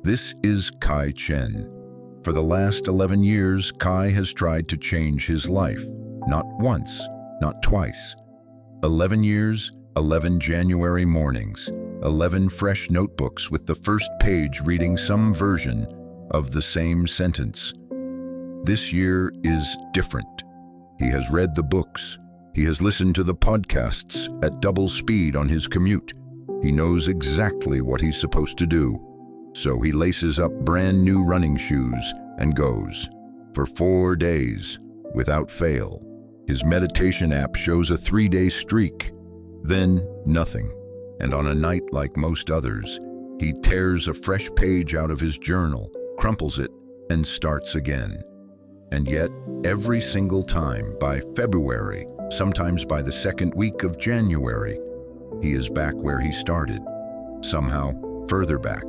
This is Kai Chen. For the last 11 years, Kai has tried to change his life. Not once, not twice. 11 years, 11 January mornings, 11 fresh notebooks with the first page reading some version of the same sentence. This year is different. He has read the books. He has listened to the podcasts at double speed on his commute. He knows exactly what he's supposed to do. So he laces up brand new running shoes and goes. For 4 days, without fail. His meditation app shows a 3-day streak. Then nothing. And on a night like most others, he tears a fresh page out of his journal, crumples it, and starts again. And yet, every single time, by February, sometimes by the second week of January, he is back where he started, somehow further back,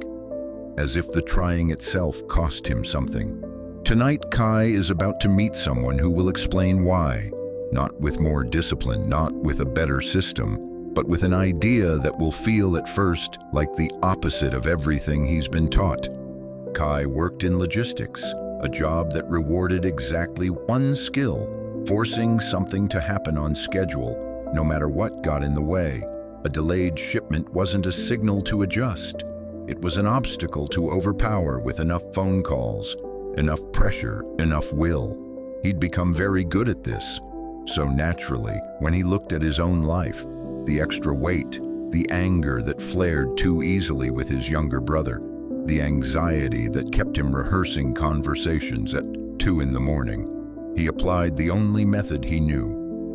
as if the trying itself cost him something. Tonight, Kai is about to meet someone who will explain why, not with more discipline, not with a better system, but with an idea that will feel at first like the opposite of everything he's been taught. Kai worked in logistics, a job that rewarded exactly one skill, forcing something to happen on schedule, no matter what got in the way. A delayed shipment wasn't a signal to adjust. It was an obstacle to overpower with enough phone calls, enough pressure, enough will. He'd become very good at this. So naturally, when he looked at his own life, the extra weight, the anger that flared too easily with his younger brother, the anxiety that kept him rehearsing conversations at 2 in the morning, he applied the only method he knew.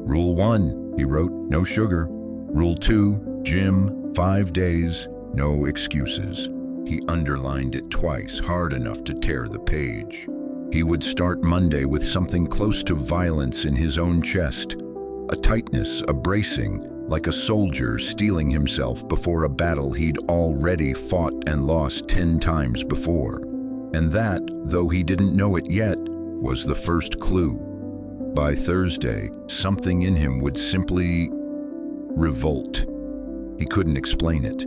Rule 1, he wrote, no sugar. Rule 2, gym, 5 days, no excuses. He underlined it twice, hard enough to tear the page. He would start Monday with something close to violence in his own chest, a tightness, a bracing, like a soldier steeling himself before a battle he'd already fought and lost 10 times before. And that, though he didn't know it yet, was the first clue. By Thursday, something in him would simply revolt. He couldn't explain it.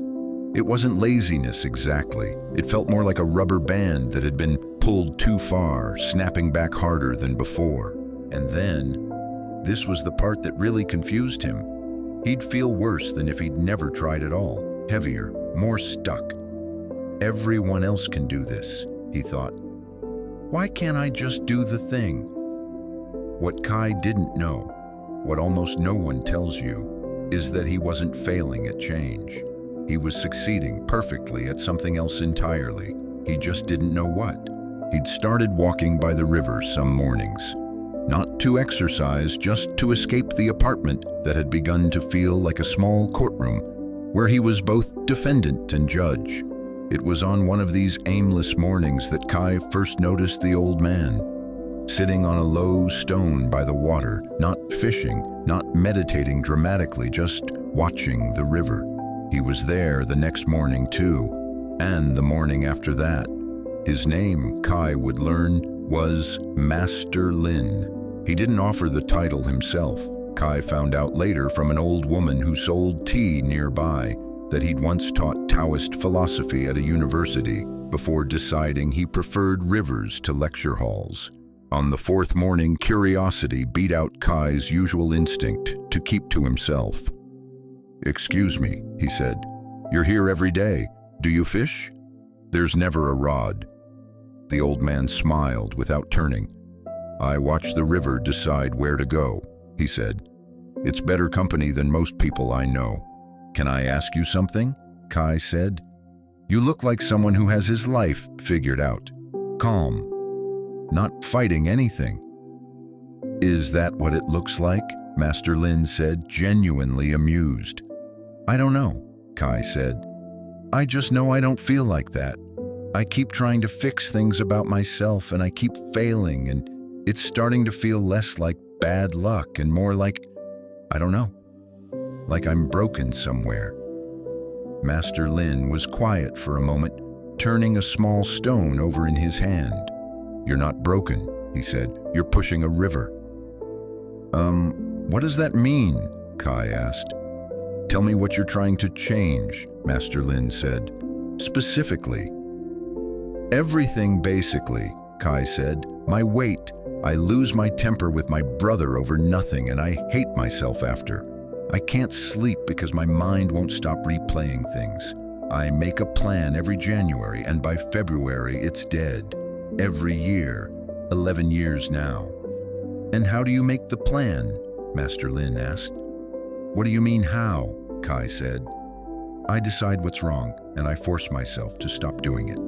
It wasn't laziness exactly. It felt more like a rubber band that had been pulled too far, snapping back harder than before. And then, this was the part that really confused him. He'd feel worse than if he'd never tried at all, heavier, more stuck. Everyone else can do this, he thought. Why can't I just do the thing? What Kai didn't know, what almost no one tells you, is that he wasn't failing at change. He was succeeding perfectly at something else entirely. He just didn't know what. He'd started walking by the river some mornings. Not to exercise, just to escape the apartment that had begun to feel like a small courtroom, where he was both defendant and judge. It was on one of these aimless mornings that Kai first noticed the old man, sitting on a low stone by the water, not fishing, not meditating dramatically, just watching the river. He was there the next morning too, and the morning after that. His name, Kai would learn, was Master Lin. He didn't offer the title himself. Kai found out later from an old woman who sold tea nearby that he'd once taught Taoist philosophy at a university before deciding he preferred rivers to lecture halls. On the 4th morning, curiosity beat out Kai's usual instinct to keep to himself. "Excuse me," he said. "You're here every day. Do you fish?" "There's never a rod." The old man smiled without turning. "I watch the river decide where to go," he said. "It's better company than most people I know." "Can I ask you something?" Kai said. "You look like someone who has his life figured out. Calm. Not fighting anything." "Is that what it looks like?" Master Lin said, genuinely amused. "I don't know," Kai said. "I just know I don't feel like that. I keep trying to fix things about myself and I keep failing, and it's starting to feel less like bad luck and more like, I don't know, like I'm broken somewhere." Master Lin was quiet for a moment, turning a small stone over in his hand. "You're not broken," he said. "You're pushing a river." What does that mean?" Kai asked. "Tell me what you're trying to change," Master Lin said. "Specifically." Everything, basically, Kai said. My weight. I lose my temper with my brother over nothing, and I hate myself after. I can't sleep because my mind won't stop replaying things. I make a plan every January, and by February it's dead. Every year. 11 years now. And how do you make the plan? Master Lin asked. What do you mean how? Kai said. I decide what's wrong, and I force myself to stop doing it.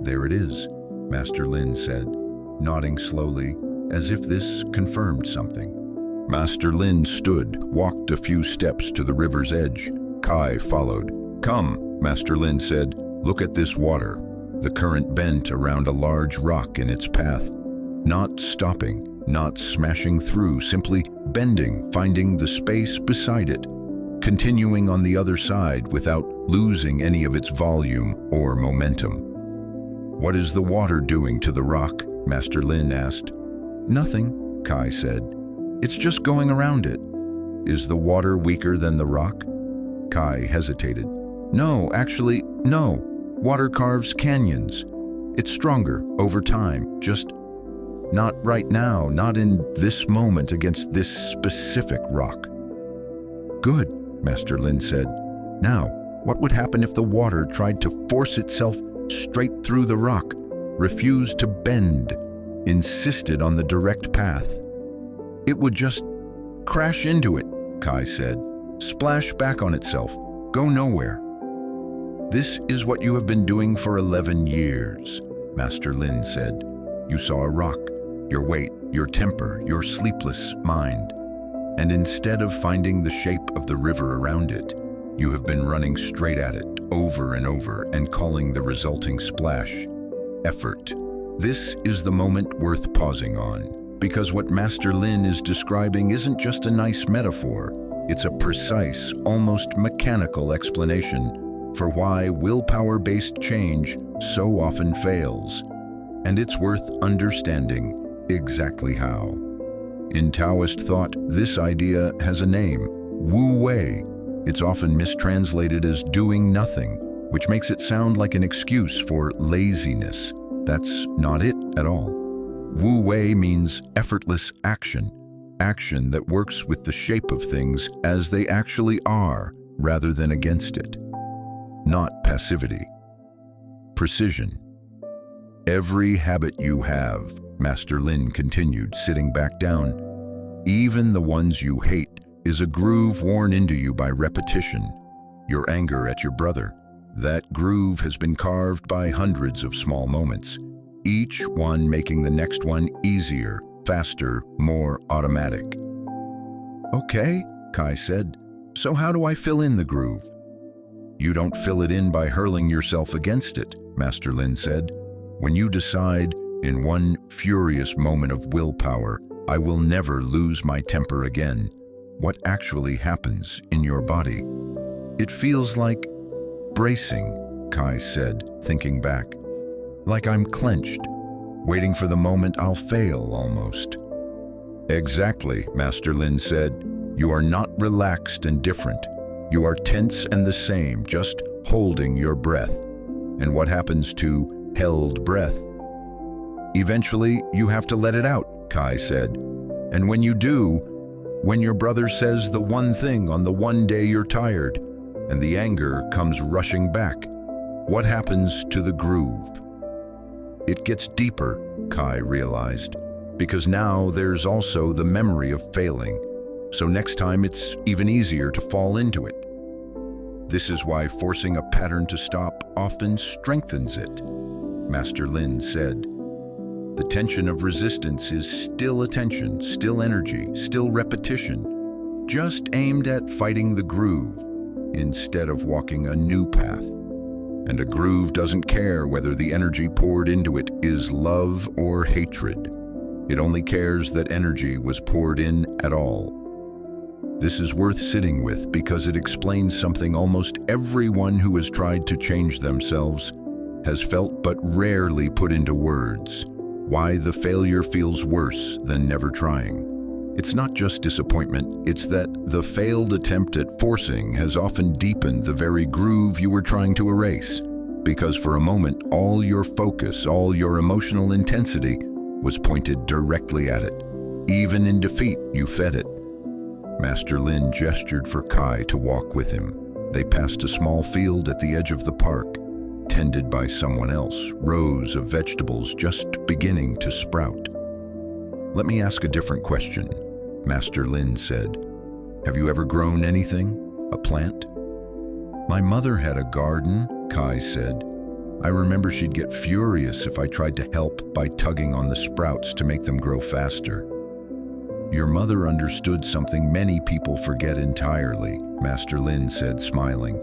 There it is, Master Lin said, nodding slowly, as if this confirmed something. Master Lin stood, walked a few steps to the river's edge. Kai followed. Come, Master Lin said, look at this water. The current bent around a large rock in its path. Not stopping, not smashing through, simply bending, finding the space beside it, continuing on the other side without losing any of its volume or momentum. What is the water doing to the rock? Master Lin asked. Nothing, Kai said. It's just going around it. Is the water weaker than the rock? Kai hesitated. No, actually, no. Water carves canyons. It's stronger over time, just not right now, not in this moment against this specific rock. Good, Master Lin said. Now, what would happen if the water tried to force itself straight through the rock, refused to bend, insisted on the direct path? It would just crash into it, Kai said, splash back on itself, go nowhere. This is what you have been doing for 11 years, Master Lin said. You saw a rock, your weight, your temper, your sleepless mind. And instead of finding the shape of the river around it, you have been running straight at it over and over and calling the resulting splash effort. This is the moment worth pausing on, because what Master Lin is describing isn't just a nice metaphor, it's a precise, almost mechanical explanation for why willpower-based change so often fails. And it's worth understanding exactly how. In Taoist thought, this idea has a name, Wu Wei. It's often mistranslated as doing nothing, which makes it sound like an excuse for laziness. That's not it at all. Wu Wei means effortless action, action that works with the shape of things as they actually are, rather than against it. Not passivity. Precision. Every habit you have, Master Lin continued, sitting back down, even the ones you hate, is a groove worn into you by repetition. Your anger at your brother. That groove has been carved by hundreds of small moments, each one making the next one easier, faster, more automatic. Okay, Kai said. So how do I fill in the groove? You don't fill it in by hurling yourself against it, Master Lin said. When you decide, in one furious moment of willpower, I will never lose my temper again, what actually happens in your body? It feels like bracing, Kai said, thinking back. Like I'm clenched, waiting for the moment I'll fail almost. Exactly, Master Lin said. You are not relaxed and different. You are tense and the same, just holding your breath. And what happens to held breath? Eventually, you have to let it out, Kai said. And when you do, when your brother says the one thing on the one day you're tired, and the anger comes rushing back, what happens to the groove? It gets deeper, Kai realized, because now there's also the memory of failing, so next time it's even easier to fall into it. This is why forcing a pattern to stop often strengthens it, Master Lin said. The tension of resistance is still attention, still energy, still repetition, just aimed at fighting the groove instead of walking a new path. And a groove doesn't care whether the energy poured into it is love or hatred. It only cares that energy was poured in at all. This is worth sitting with because it explains something almost everyone who has tried to change themselves has felt but rarely put into words. Why the failure feels worse than never trying. It's not just disappointment, it's that the failed attempt at forcing has often deepened the very groove you were trying to erase. because for a moment, all your focus, all your emotional intensity was pointed directly at it. Even in defeat, you fed it. Master Lin gestured for Kai to walk with him. They passed a small field at the edge of the park, tended by someone else, rows of vegetables just beginning to sprout. "Let me ask a different question," Master Lin said. "Have you ever grown anything? A plant?" "My mother had a garden," Kai said. "I remember she'd get furious if I tried to help by tugging on the sprouts to make them grow faster." "Your mother understood something many people forget entirely," Master Lin said, smiling.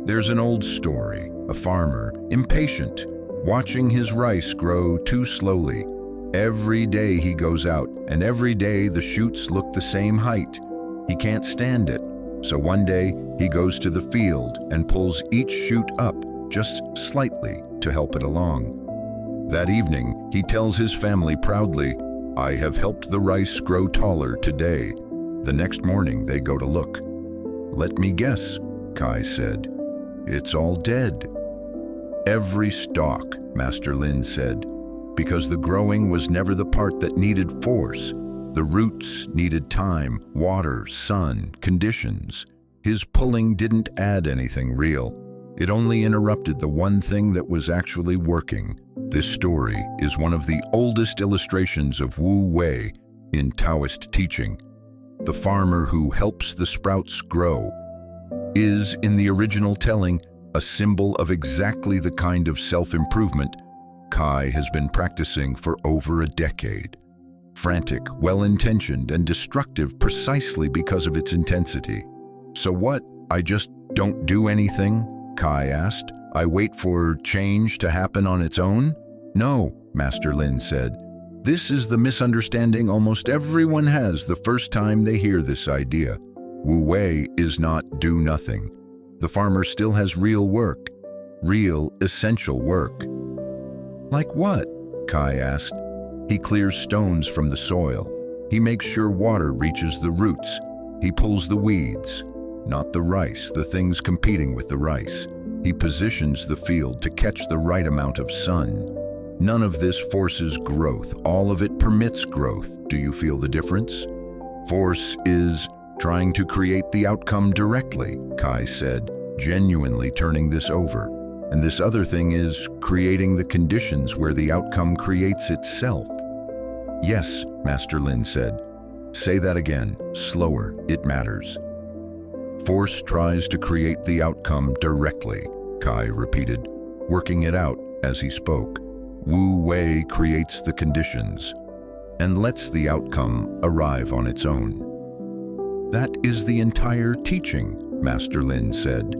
"There's an old story, a farmer, impatient, watching his rice grow too slowly. Every day he goes out, and every day the shoots look the same height. He can't stand it, so one day he goes to the field and pulls each shoot up just slightly to help it along. That evening, he tells his family proudly, 'I have helped the rice grow taller today.' The next morning, they go to look. 'Let me guess,' Kai said. 'It's all dead.' 'Every stalk,' Master Lin said, 'because the growing was never the part that needed force. The roots needed time, water, sun, conditions. His pulling didn't add anything real. It only interrupted the one thing that was actually working.' This story is one of the oldest illustrations of Wu Wei in Taoist teaching. The farmer who helps the sprouts grow is, in the original telling, a symbol of exactly the kind of self-improvement Kai has been practicing for over a decade. Frantic, well-intentioned, and destructive precisely because of its intensity. "So what? I just don't do anything?" Kai asked. "I wait for change to happen on its own?" "No," Master Lin said. "This is the misunderstanding almost everyone has the first time they hear this idea. Wu Wei is not do nothing. The farmer still has real work, real essential work." "Like what?" Kai asked. "He clears stones from the soil. He makes sure water reaches the roots. He pulls the weeds, not the rice, the things competing with the rice. He positions the field to catch the right amount of sun. None of this forces growth. All of it permits growth. Do you feel the difference? Force is trying to create the outcome directly," Kai said, genuinely turning this over. "And this other thing is creating the conditions where the outcome creates itself." "Yes," Master Lin said. "Say that again, slower, it matters." "Force tries to create the outcome directly," Kai repeated, working it out as he spoke. "Wu Wei creates the conditions and lets the outcome arrive on its own." "That is the entire teaching," Master Lin said.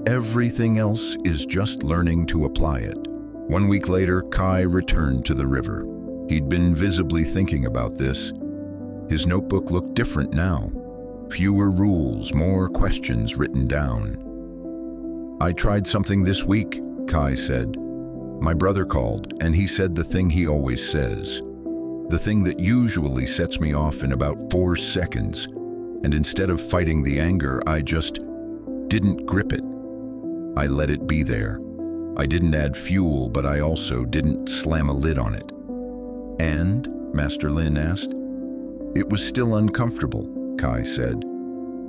"Everything else is just learning to apply it." 1 week later, Kai returned to the river. He'd been visibly thinking about this. His notebook looked different now. Fewer rules, more questions written down. "I tried something this week," Kai said. "My brother called, and he said the thing he always says. The thing that usually sets me off in about 4 seconds. And instead of fighting the anger, I just didn't grip it. I let it be there. I didn't add fuel, but I also didn't slam a lid on it." "And?" Master Lin asked. "It was still uncomfortable," Kai said.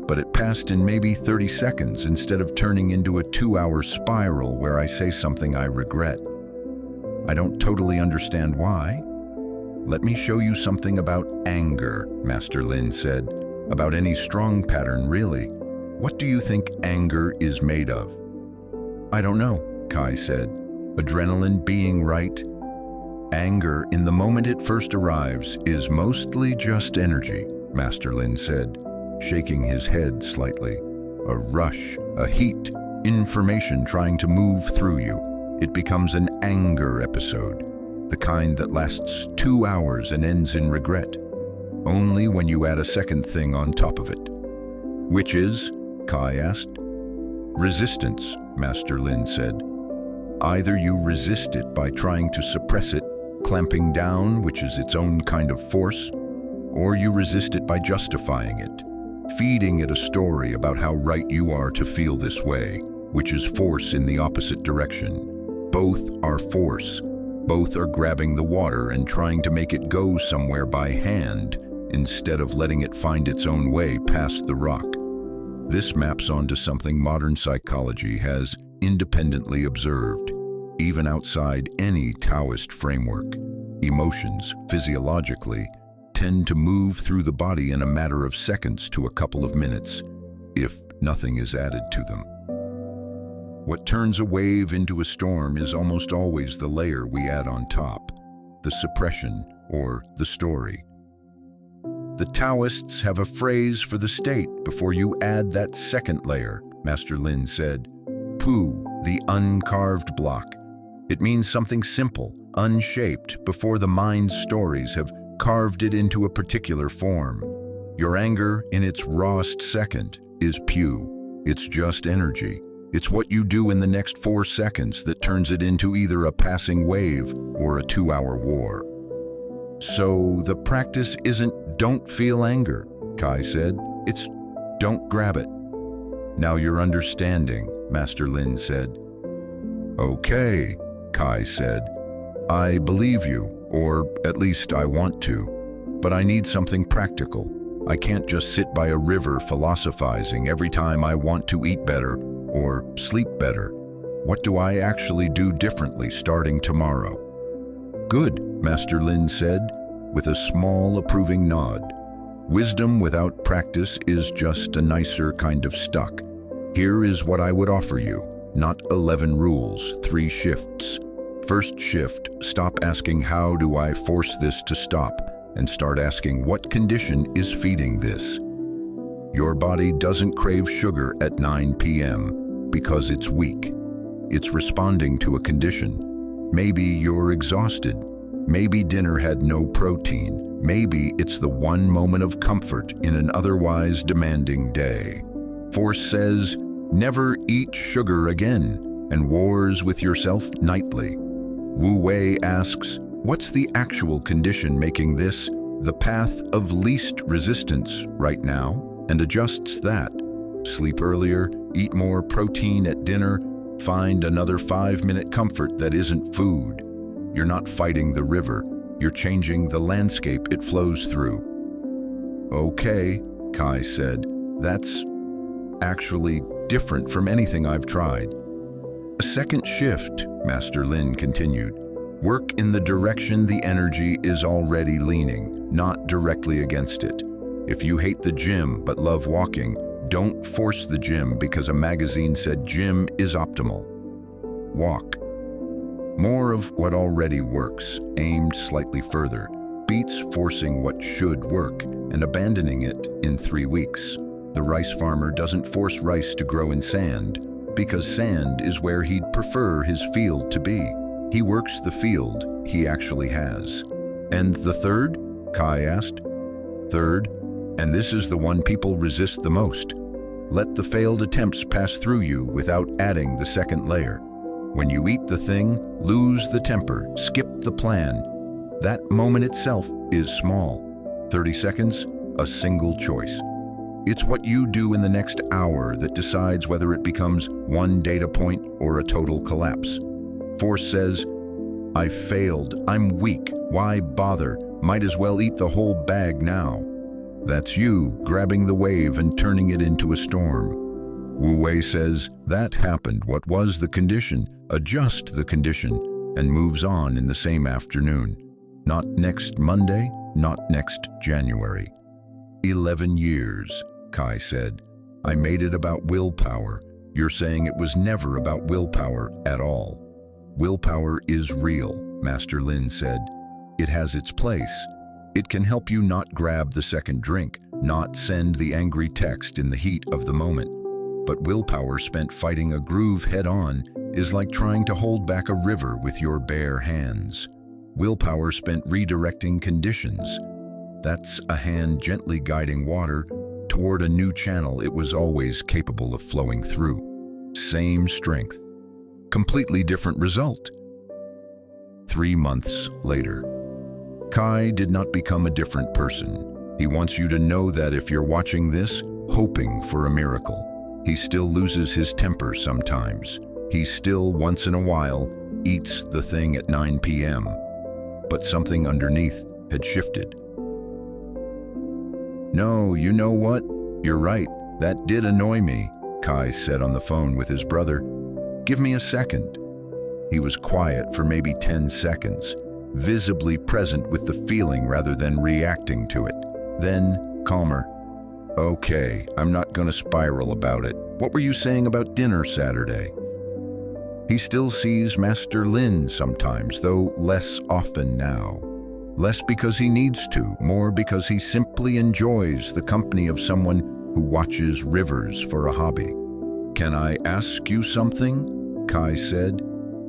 "But it passed in maybe 30 seconds instead of turning into a 2-hour spiral where I say something I regret. I don't totally understand why." "Let me show you something about anger," Master Lin said. "About any strong pattern, really. What do you think anger is made of?" "I don't know," Kai said. "Adrenaline being right?" "Anger, in the moment it first arrives, is mostly just energy," Master Lin said, shaking his head slightly. "A rush, a heat, information trying to move through you. It becomes an anger episode, the kind that lasts 2 hours and ends in regret. Only when you add a second thing on top of it." "Which is?" Kai asked. "Resistance," Master Lin said. "Either you resist it by trying to suppress it, clamping down, which is its own kind of force, or you resist it by justifying it, feeding it a story about how right you are to feel this way, which is force in the opposite direction. Both are force. Both are grabbing the water and trying to make it go somewhere by hand instead of letting it find its own way past the rock. This maps onto something modern psychology has independently observed, even outside any Taoist framework. Emotions, physiologically, tend to move through the body in a matter of seconds to a couple of minutes, if nothing is added to them. What turns a wave into a storm is almost always the layer we add on top, the suppression or the story. The Taoists have a phrase for the state before you add that second layer, Master Lin said. Pu, the uncarved block. It means something simple, unshaped, before the mind's stories have carved it into a particular form. Your anger, in its rawest second, is Pu. It's just energy. It's what you do in the next 4 seconds that turns it into either a passing wave or a 2-hour war. So the practice isn't don't feel anger, Kai said. It's don't grab it. Now you're understanding, Master Lin said. Okay, Kai said. I believe you, or at least I want to, but I need something practical. I can't just sit by a river philosophizing every time I want to eat better or sleep better. What do I actually do differently starting tomorrow? Good, Master Lin said, with a small approving nod. Wisdom without practice is just a nicer kind of stuck. Here is what I would offer you. Not 11 rules, 3 shifts. First shift, stop asking how do I force this to stop, and start asking what condition is feeding this. Your body doesn't crave sugar at 9 p.m. because it's weak. It's responding to a condition. Maybe you're exhausted. Maybe dinner had no protein. Maybe it's the one moment of comfort in an otherwise demanding day. Force says, never eat sugar again, and wars with yourself nightly. Wu Wei asks, what's the actual condition making this the path of least resistance right now, and adjusts that. Sleep earlier, eat more protein at dinner, find another 5-minute comfort that isn't food. You're not fighting the river, you're changing the landscape it flows through. Okay, Kai said, that's actually different from anything I've tried. A second shift, Master Lin continued. Work in the direction the energy is already leaning, not directly against it. If you hate the gym but love walking, don't force the gym because a magazine said gym is optimal. Walk. More of what already works, aimed slightly further, beats forcing what should work and abandoning it in 3 weeks. The rice farmer doesn't force rice to grow in sand, because sand is where he'd prefer his field to be. He works the field he actually has. And the third? Kai asked. Third, and this is the one people resist the most. Let the failed attempts pass through you without adding the second layer. When you eat the thing, lose the temper, skip the plan. That moment itself is small. 30 seconds, a single choice. It's what you do in the next hour that decides whether it becomes one data point or a total collapse. Force says, I failed, I'm weak, why bother? Might as well eat the whole bag now. That's you grabbing the wave and turning it into a storm. Wu Wei says, that happened, what was the condition? Adjust the condition and moves on in the same afternoon. Not next Monday, not next January. 11 years. Kai said. I made it about willpower. You're saying it was never about willpower at all. Willpower is real, Master Lin said. It has its place. It can help you not grab the second drink, not send the angry text in the heat of the moment. But willpower spent fighting a groove head-on is like trying to hold back a river with your bare hands. Willpower spent redirecting conditions. That's a hand gently guiding water toward a new channel it was always capable of flowing through. Same strength. Completely different result. 3 months later. Kai did not become a different person. He wants you to know that if you're watching this, hoping for a miracle. He still loses his temper sometimes. He still, once in a while, eats the thing at 9 p.m. But something underneath had shifted. "No, you know what? You're right. That did annoy me," Kai said on the phone with his brother. "Give me a second." He was quiet for maybe 10 seconds, visibly present with the feeling rather than reacting to it. Then, calmer. "Okay, I'm not gonna spiral about it. What were you saying about dinner Saturday?" He still sees Master Lin sometimes, though less often now. Less because he needs to, more because he simply enjoys the company of someone who watches rivers for a hobby. "Can I ask you something?" Kai said.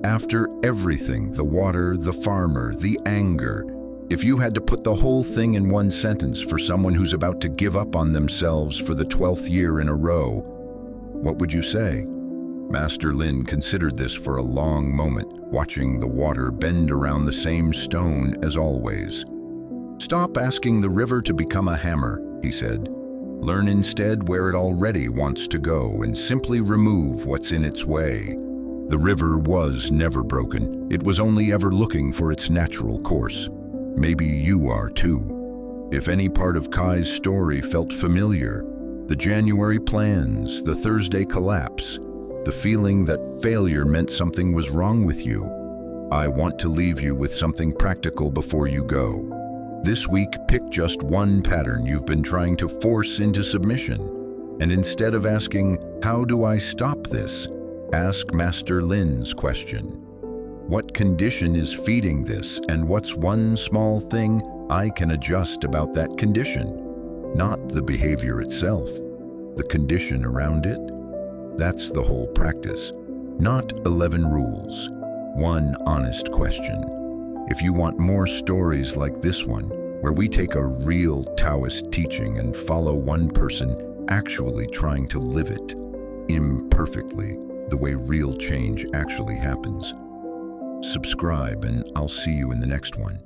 "After everything, the water, the farmer, the anger, if you had to put the whole thing in one sentence for someone who's about to give up on themselves for the 12th year in a row, what would you say?" Master Lin considered this for a long moment, watching the water bend around the same stone as always. "Stop asking the river to become a hammer," he said. "Learn instead where it already wants to go and simply remove what's in its way." The river was never broken. It was only ever looking for its natural course. Maybe you are too. If any part of Kai's story felt familiar, the January plans, the Thursday collapse, the feeling that failure meant something was wrong with you, I want to leave you with something practical before you go. This week, pick just one pattern you've been trying to force into submission, and instead of asking, "How do I stop this?" ask Master Lin's question. What condition is feeding this, and what's one small thing I can adjust about that condition? Not the behavior itself, the condition around it. That's the whole practice. Not 11 rules, one honest question. If you want more stories like this one, where we take a real Taoist teaching and follow one person actually trying to live it, imperfectly, the way real change actually happens, subscribe and I'll see you in the next one.